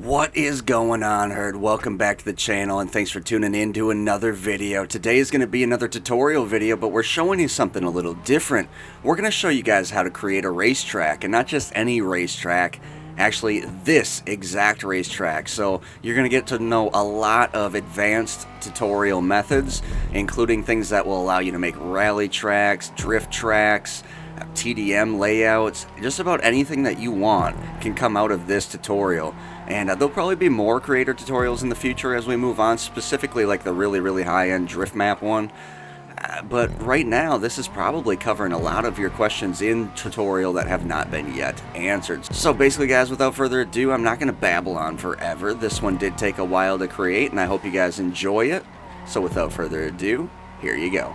What is going on, herd? Welcome back to the channel and thanks for tuning in to another video. Today is going to be another tutorial video, but we're showing you something a little different. We're going to show you guys how to create a racetrack, and not just any racetrack, actually this exact racetrack. So you're going to get to know a lot of advanced tutorial methods, including things that will allow you to make rally tracks, drift tracks, TDM layouts. Just about anything that you want can come out of this tutorial. And there'll probably be more creator tutorials in the future as we move on, specifically like the really high-end drift map one. But right now, this is probably covering a lot of your questions in tutorial that have not been yet answered. So basically, guys, without further ado, I'm not going to babble on forever. This one did take a while to create, and I hope you guys enjoy it. So without further ado, here you go.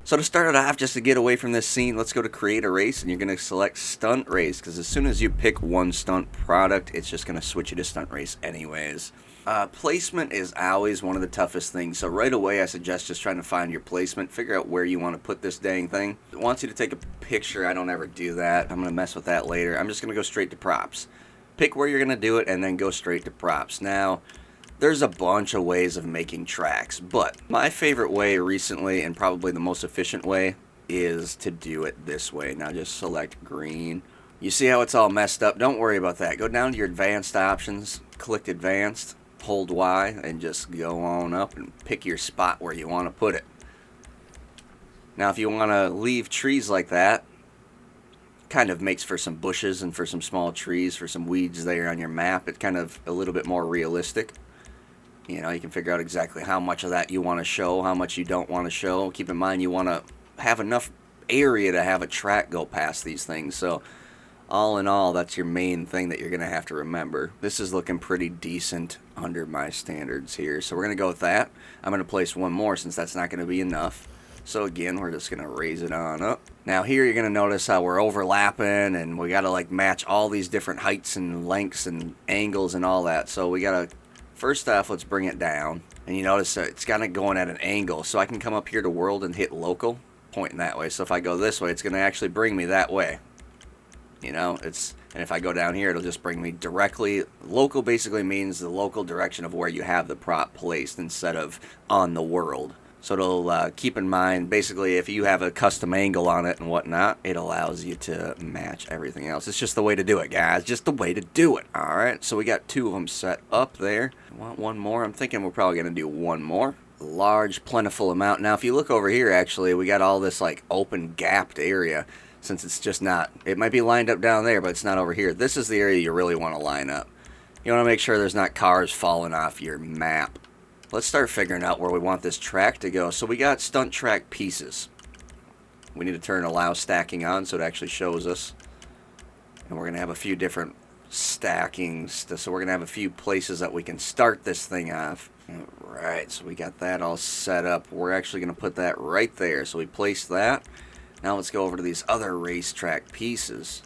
So to start it off, just to get away from this scene, let's go to create a race, and you're going to select stunt race, because as soon as you pick one stunt product, it's just going to switch you to stunt race anyways. Placement is always one of the toughest things, so right away I suggest just trying to find your placement, figure out where you want to put this dang thing. It wants you to take a picture. I don't ever do that. I'm going to mess with that later. I'm just going to go straight to props. Pick where you're going to do it, and then go straight to props. Now, there's a bunch of ways of making tracks, but my favorite way recently, and probably the most efficient way, is to do it this way. Now just select green. You see how it's all messed up? Don't worry about that. Go down to your advanced options, click advanced, hold Y, and just go on up and pick your spot where you want to put it. Now if you want to leave trees like that, kind of makes for some bushes and for some small trees, for some weeds there on your map. It's kind of a little bit more realistic. You know, you can figure out exactly how much of that you want to show, how much you don't want to show. Keep in mind you want to have enough area to have a track go past these things. So all in all, that's your main thing that you're going to have to remember. This is looking pretty decent under my standards here. So we're going to go with that. I'm going to place one more since that's not going to be enough. So again, we're just going to raise it on up. Now here you're going to notice how we're overlapping, and we got to like match all these different heights and lengths and angles and all that. So we got to, first off, let's bring it down, and you notice it's kind of going at an angle, so I can come up here to world and hit local, pointing that way. So if I go this way, it's going to actually bring me that way. You know, and if I go down here, it'll just bring me directly. Local basically means the local direction of where you have the prop placed instead of on the world. So it'll keep in mind, basically, if you have a custom angle on it and whatnot, it allows you to match everything else. It's just the way to do it, guys. Just the way to do it. All right, so we got two of them set up there. I want one more. I'm thinking we're probably going to do one more. Large, plentiful amount. Now, if you look over here, actually, we got all this, like, open, gapped area, since it's just not, it might be lined up down there, but it's not over here. This is the area you really want to line up. You want to make sure there's not cars falling off your map. Let's start figuring out where we want this track to go. So we got stunt track pieces. We need to turn allow stacking on so it actually shows us. And we're going to have a few different stackings. So we're going to have a few places that we can start this thing off. Alright, so we got that all set up. We're actually going to put that right there. So we placed that. Now let's go over to these other racetrack pieces.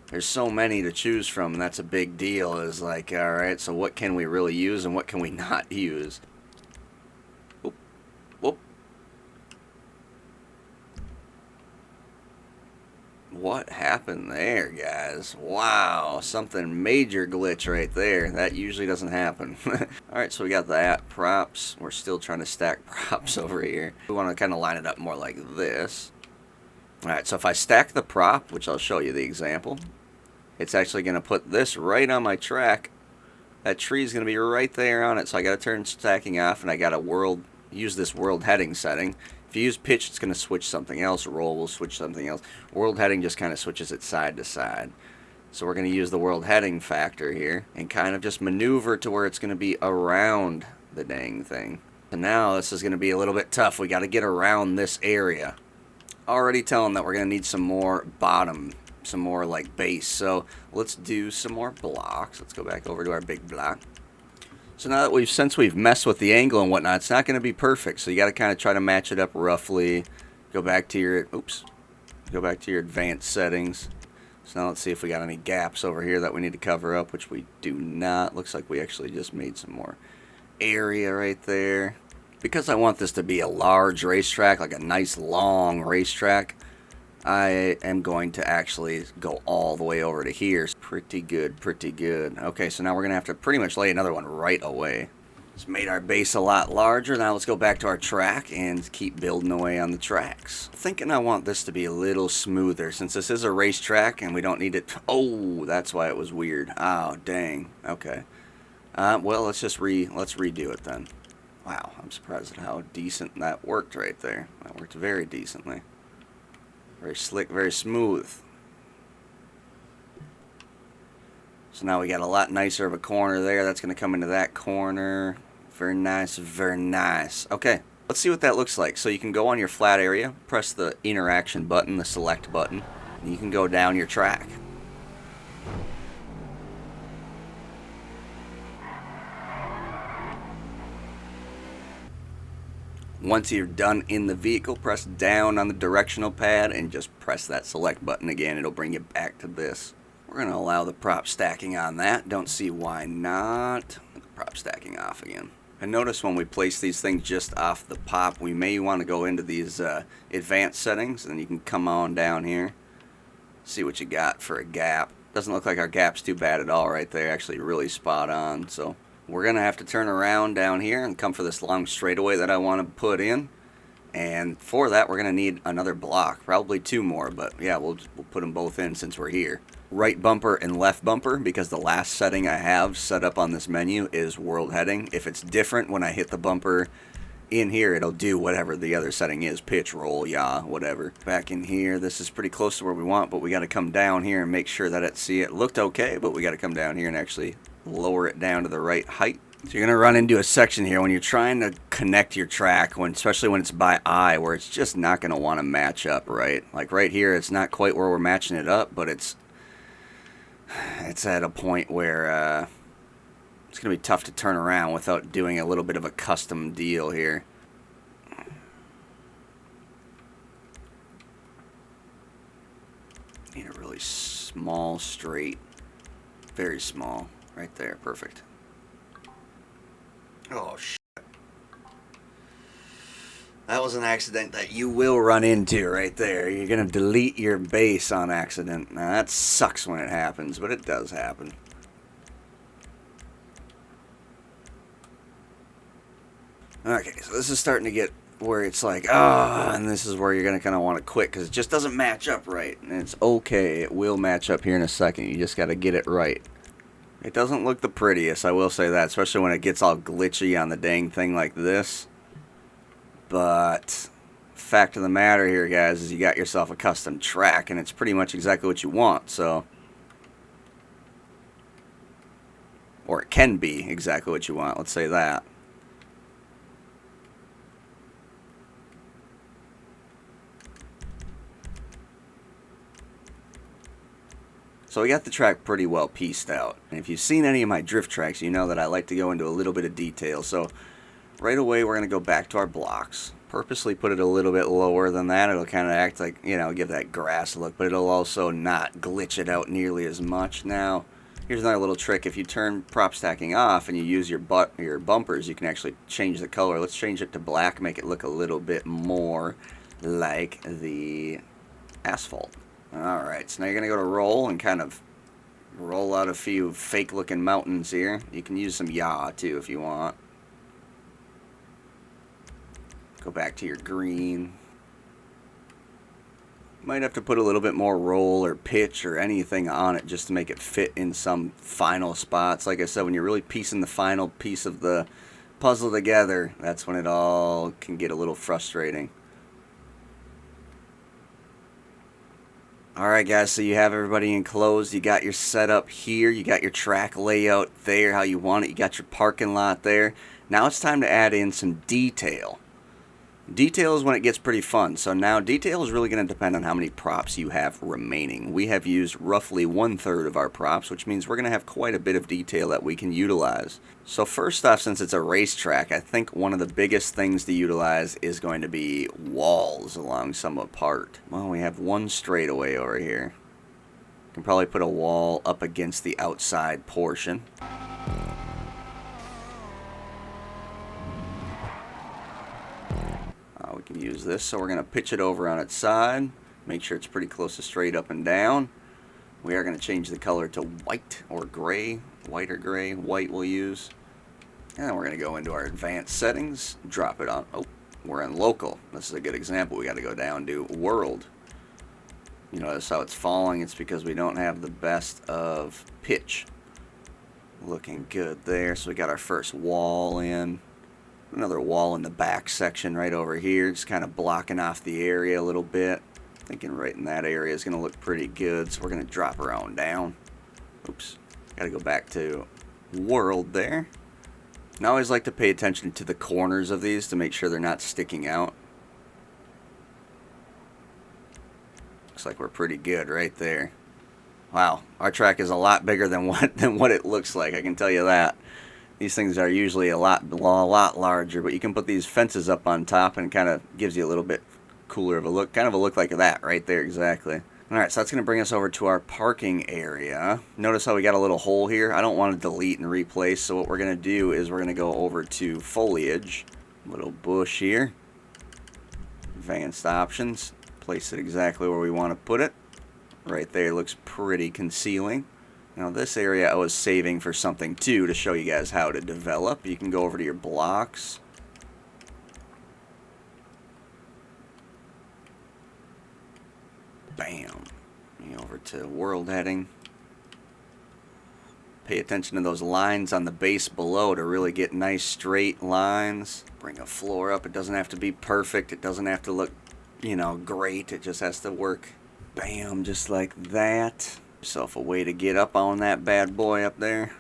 There's so many to choose from, and that's a big deal. Is like, alright, so what can we really use and what can we not use? Whoop, whoop. What happened there, guys? Wow, something major glitch right there. That usually doesn't happen. Alright, so we got that. Props. We're still trying to stack props over here. We want to kind of line it up more like this. Alright, so if I stack the prop, which I'll show you the example, it's actually going to put this right on my track. That tree is going to be right there on it, so I got to turn stacking off, and I got to use this world heading setting. If you use pitch, it's going to switch something else. Roll will switch something else. World heading just kind of switches it side to side. So we're going to use the world heading factor here and kind of just maneuver to where it's going to be around the dang thing. And now this is going to be a little bit tough. We got to get around this area. Already telling that we're going to need some more bottom, some more like base. So let's do some more blocks. Let's go back over to our big block. So now that since we've messed with the angle and whatnot, it's not going to be perfect. So you got to kind of try to match it up roughly. Go back to your, go back to your advanced settings. So now let's see if we got any gaps over here that we need to cover up, which we do not. Looks like we actually just made some more area right there. Because I want this to be a large racetrack, like a nice long racetrack, I am going to actually go all the way over to here. Pretty good, pretty good. Okay, so now we're going to have to pretty much lay another one right away. It's made our base a lot larger. Now let's go back to our track and keep building away on the tracks. Thinking I want this to be a little smoother since this is a racetrack and we don't need it. Oh, that's why it was weird. Oh, dang. Okay. Well, let's redo it then. Wow, I'm surprised at how decent that worked right there. That worked very decently. Very slick, very smooth. So now we got a lot nicer of a corner there. That's going to come into that corner. Very nice, very nice. Okay, let's see what that looks like. So you can go on your flat area, press the interaction button, the select button, and you can go down your track. Once you're done in the vehicle, press down on the directional pad and just press that select button again. It'll bring you back to this. We're going to allow the prop stacking on that. Don't see why not. Prop stacking off again. And notice when we place these things just off the pop, we may want to go into these advanced settings, and you can come on down here, see what you got for a gap. Doesn't look like our gap's too bad at all right there. Actually really spot on. So we're going to have to turn around down here and come for this long straightaway that I want to put in. And for that, we're going to need another block, probably two more, but yeah, we'll put them both in since we're here. Right bumper and left bumper, because the last setting I have set up on this menu is world heading. If it's different when I hit the bumper in here, it'll do whatever the other setting is, pitch, roll, yaw, whatever. Back in here, this is pretty close to where we want, but we got to come down here and make sure that it looked okay, but we got to come down here and actually lower it down to the right height. So you're going to run into a section here when you're trying to connect your track, especially when it's by eye, where it's just not going to want to match up, right? Like right here, it's not quite where we're matching it up, but it's at a point where it's going to be tough to turn around without doing a little bit of a custom deal here. Need a really small straight. Very small. Right there. Perfect. Oh, shit. That was an accident that you will run into right there. You're going to delete your base on accident. Now, that sucks when it happens, but it does happen. Okay, so this is starting to get where it's like, and this is where you're going to kind of want to quit because it just doesn't match up right. And it's okay. It will match up here in a second. You just got to get it right. It doesn't look the prettiest, I will say that, especially when it gets all glitchy on the dang thing like this. But fact of the matter here, guys, is you got yourself a custom track, and it's pretty much exactly what you want, so. Or it can be exactly what you want, let's say that. So we got the track pretty well pieced out. And if you've seen any of my drift tracks, you know that I like to go into a little bit of detail. So right away, we're going to go back to our blocks. Purposely put it a little bit lower than that. It'll kind of act like, you know, give that grass look, but it'll also not glitch it out nearly as much. Now, here's another little trick. If you turn prop stacking off and you use your bumpers, you can actually change the color. Let's change it to black, make it look a little bit more like the asphalt. Alright, so now you're going to go to roll and kind of roll out a few fake looking mountains here. You can use some yaw too if you want. Go back to your green. Might have to put a little bit more roll or pitch or anything on it just to make it fit in some final spots. Like I said, when you're really piecing the final piece of the puzzle together, that's when it all can get a little frustrating. Alright guys, so you have everybody enclosed, you got your setup here, you got your track layout there, how you want it, you got your parking lot there. Now it's time to add in some detail. Detail is when it gets pretty fun. So now detail is really going to depend on how many props you have remaining. We have used roughly 1/3 of our props, which means we're going to have quite a bit of detail that we can utilize. So first off, since it's a racetrack, I think one of the biggest things to utilize is going to be walls along some part. Well, we have one straightaway over here. Can probably put a wall up against the outside portion. can use this. So we're going to pitch it over on its side. Make sure it's pretty close to straight up and down. We are going to change the color to white or gray. White or gray. White we'll use. And then we're going to go into our advanced settings. Drop it on. Oh, we're in local. This is a good example. We got to go down to world. You notice how it's falling. It's because we don't have the best of pitch. Looking good there. So we got our first wall in. Another wall in the back section right over here. Just kind of blocking off the area a little bit. Thinking right in that area is going to look pretty good. So we're going to drop her on down. Oops. Got to go back to world there. And I always like to pay attention to the corners of these to make sure they're not sticking out. Looks like we're pretty good right there. Wow, our track is a lot bigger than what it looks like, I can tell you that. These things are usually a lot larger, but you can put these fences up on top and it kind of gives you a little bit cooler of a look. Kind of a look like that right there, exactly. Alright, so that's going to bring us over to our parking area. Notice how we got a little hole here? I don't want to delete and replace, so what we're going to do is we're going to go over to foliage. Little bush here. Advanced options. Place it exactly where we want to put it. Right there looks pretty concealing. Now this area I was saving for something too to show you guys how to develop. You can go over to your blocks. Bam. Over to world heading. Pay attention to those lines on the base below to really get nice straight lines. Bring a floor up. It doesn't have to be perfect. It doesn't have to look, great. It just has to work. Bam, just like that. Yourself a way to get up on that bad boy up there.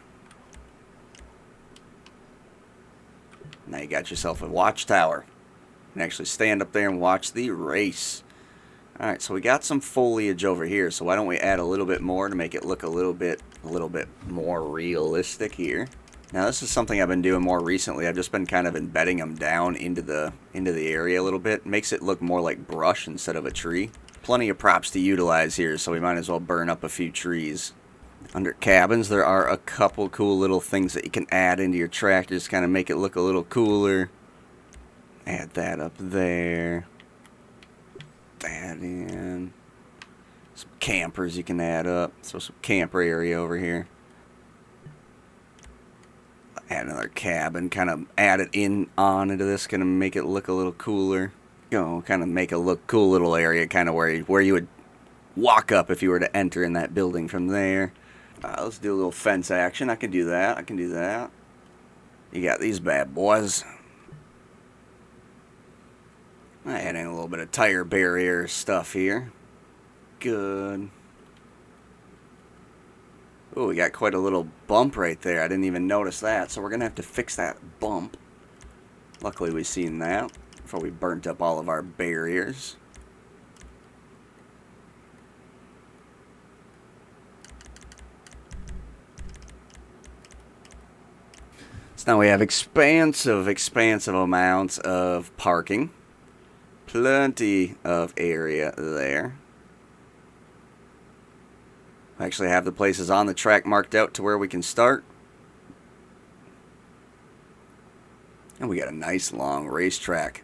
Now you got yourself a watchtower. You can actually stand up there and watch the race. Alright, so we got some foliage over here, so why don't we add a little bit more to make it look a little bit more realistic here. Now this is something I've been doing more recently. I've just been kind of embedding them down into the area a little bit. It makes it look more like brush instead of a tree. Plenty of props to utilize here, so we might as well burn up a few trees. Under cabins, there are a couple cool little things that you can add into your track to just kind of make it look a little cooler. Add that up there. Add in some campers you can add up. So some camper area over here. Add another cabin, kind of add it into this, kind of make it look a little cooler. Kind of make a look cool little area, kind of where you would walk up if you were to enter in that building from there. Let's do a little fence action. I can do that. You got these bad boys. Adding a little bit of tire barrier stuff here. Good. Oh, we got quite a little bump right there. I didn't even notice that, so we're going to have to fix that bump. Luckily, we've seen that before we burnt up all of our barriers. So now we have expansive amounts of parking. Plenty of area there. I actually have the places on the track marked out to where we can start. And we got a nice long racetrack.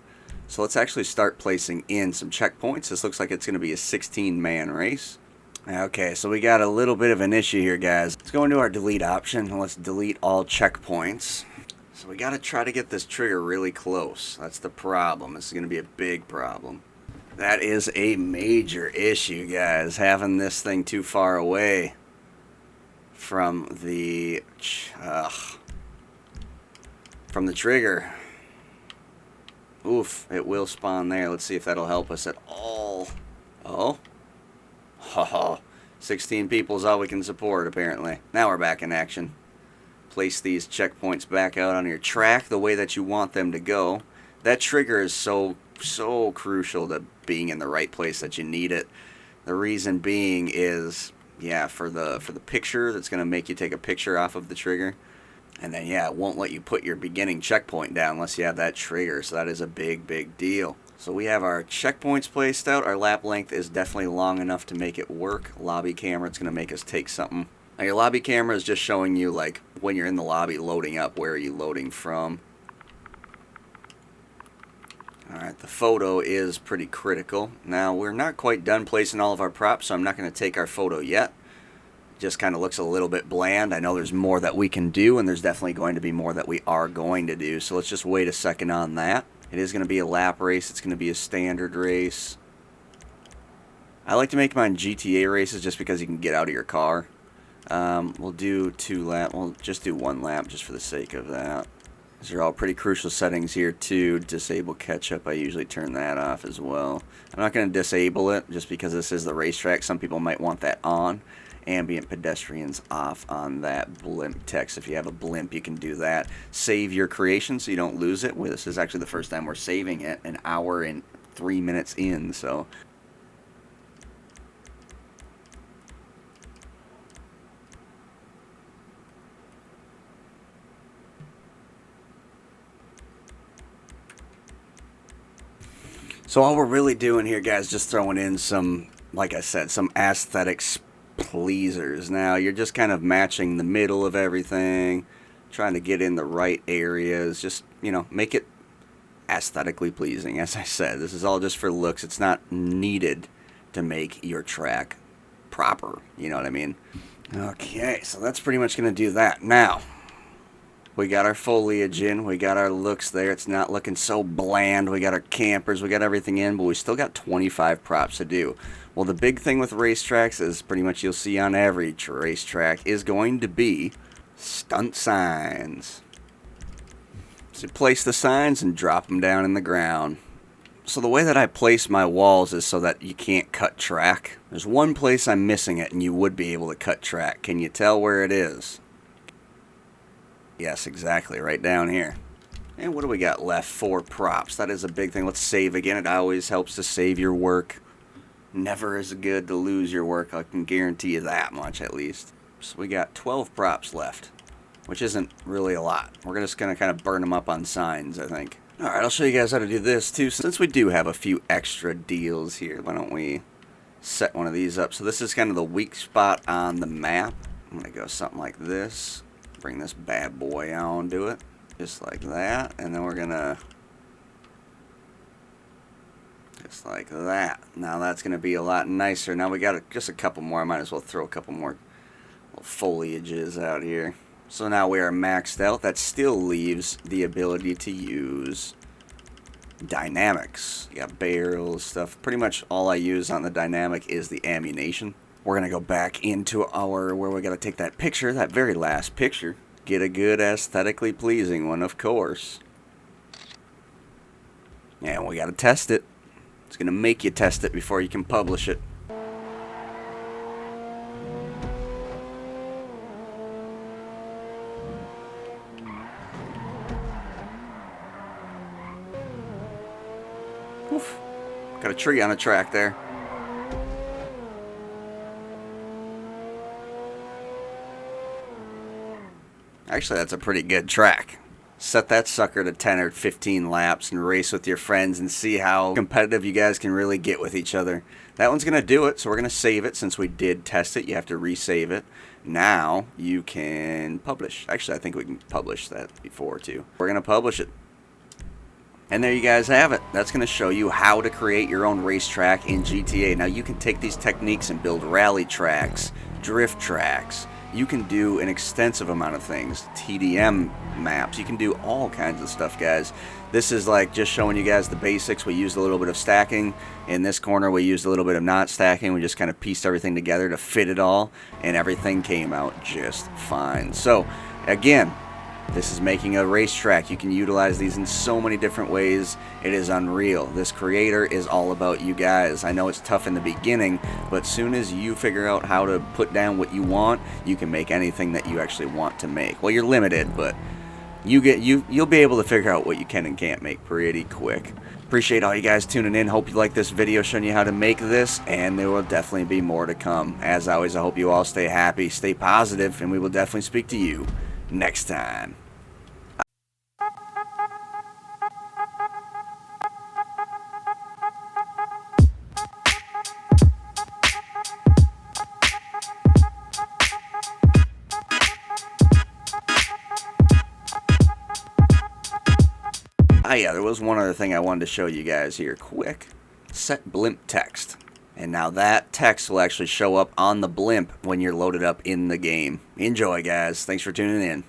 So let's actually start placing in some checkpoints. This looks like it's going to be a 16-man race. Okay, so we got a little bit of an issue here, guys. Let's go into our delete option and let's delete all checkpoints. So we got to try to get this trigger really close. That's the problem. This is going to be a big problem. That is a major issue, guys. Having this thing too far away from the trigger. Oof, it will spawn there. Let's see if that'll help us at all. Oh. Haha. 16 people is all we can support, apparently. Now we're back in action. Place these checkpoints back out on your track the way that you want them to go. That trigger is so crucial to being in the right place that you need it. The reason being is, yeah, for the picture that's going to make you take a picture off of the trigger. And then, yeah, it won't let you put your beginning checkpoint down unless you have that trigger. So that is a big deal. So we have our checkpoints placed out. Our lap length is definitely long enough to make it work. Lobby camera, it's going to make us take something. Now your lobby camera is just showing you, like, when you're in the lobby loading up, where are you loading from. Alright, the photo is pretty critical. Now, we're not quite done placing all of our props, so I'm not going to take our photo yet. Just kind of looks a little bit bland. I know there's more that we can do, and there's definitely going to be more that we are going to do. So let's just wait a second on that. It is going to be a lap race. It's going to be a standard race. I like to make mine GTA races just because you can get out of your car. We'll do 2 lap. We'll just do 1 lap just for the sake of that. These are all pretty crucial settings here too. Disable catch-up. I usually turn that off as well. I'm not going to disable it just because this is the racetrack. Some people might want that on. Ambient pedestrians off on that blimp text. If you have a blimp, you can do that. Save your creation so you don't lose it. Well, this is actually the first time we're saving it, an hour and 3 minutes in. So all we're really doing here, guys, just throwing in some, like I said, some aesthetics pleasers. Now, you're just kind of matching the middle of everything, trying to get in the right areas, just, you know, make it aesthetically pleasing. As I said, this is all just for looks. It's not needed to make your track proper, you know what I mean? Okay, so that's pretty much going to do that. Now, we got our foliage in, we got our looks there, it's not looking so bland, we got our campers, we got everything in, but we still got 25 props to do. Well, the big thing with racetracks is pretty much you'll see on every racetrack is going to be stunt signs. So place the signs and drop them down in the ground. So the way that I place my walls is so that you can't cut track. There's one place I'm missing it and you would be able to cut track. Can you tell where it is? Yes, exactly, right down here. And what do we got left? 4 props. That is a big thing. Let's save again. It always helps to save your work. Never is good to lose your work. I can guarantee you that much, at least. So we got 12 props left, which isn't really a lot. We're just going to kind of burn them up on signs, I think. Alright, I'll show you guys how to do this, too. Since we do have a few extra deals here, why don't we set one of these up? So this is kind of the weak spot on the map. I'm going to go something like this. Bring this bad boy onto it, just like that, and then we're gonna just like that. Now that's gonna be a lot nicer. Now we got just a couple more. I might as well throw a couple more little foliages out here. So now we are maxed out. That still leaves the ability to use dynamics. You got barrels, stuff. Pretty much all I use on the dynamic is the ammunition. We're going to go back into our, where we got to take that picture, that very last picture. Get a good aesthetically pleasing one, of course. And we got to test it. It's going to make you test it before you can publish it. Oof. Got a tree on the track there. Actually, that's a pretty good track. Set that sucker to 10 or 15 laps and race with your friends and see how competitive you guys can really get with each other. That one's going to do it, so we're going to save it. Since we did test it, you have to resave it. Now you can publish. Actually, I think we can publish that before too. We're going to publish it. And there you guys have it. That's going to show you how to create your own racetrack in GTA. Now you can take these techniques and build rally tracks, drift tracks. You can do an extensive amount of things. TDM maps. You can do all kinds of stuff, guys. This is like just showing you guys the basics. We used a little bit of stacking. In this corner, we used a little bit of not stacking. We just kind of pieced everything together to fit it all, and everything came out just fine. So, again, this is making a racetrack. You can utilize these in so many different ways. It is unreal. This creator is all about you guys. I know it's tough in the beginning, but soon as you figure out how to put down what you want, you can make anything that you actually want to make. Well, you're limited, but you'll be able to figure out what you can and can't make pretty quick. Appreciate all you guys tuning in. Hope you like this video showing you how to make this, and there will definitely be more to come. As always, I hope you all stay happy, stay positive, and we will definitely speak to you next time. Yeah, there was one other thing I wanted to show you guys here quick. Set blimp text. And now that text will actually show up on the blimp when you're loaded up in the game. Enjoy, guys. Thanks for tuning in.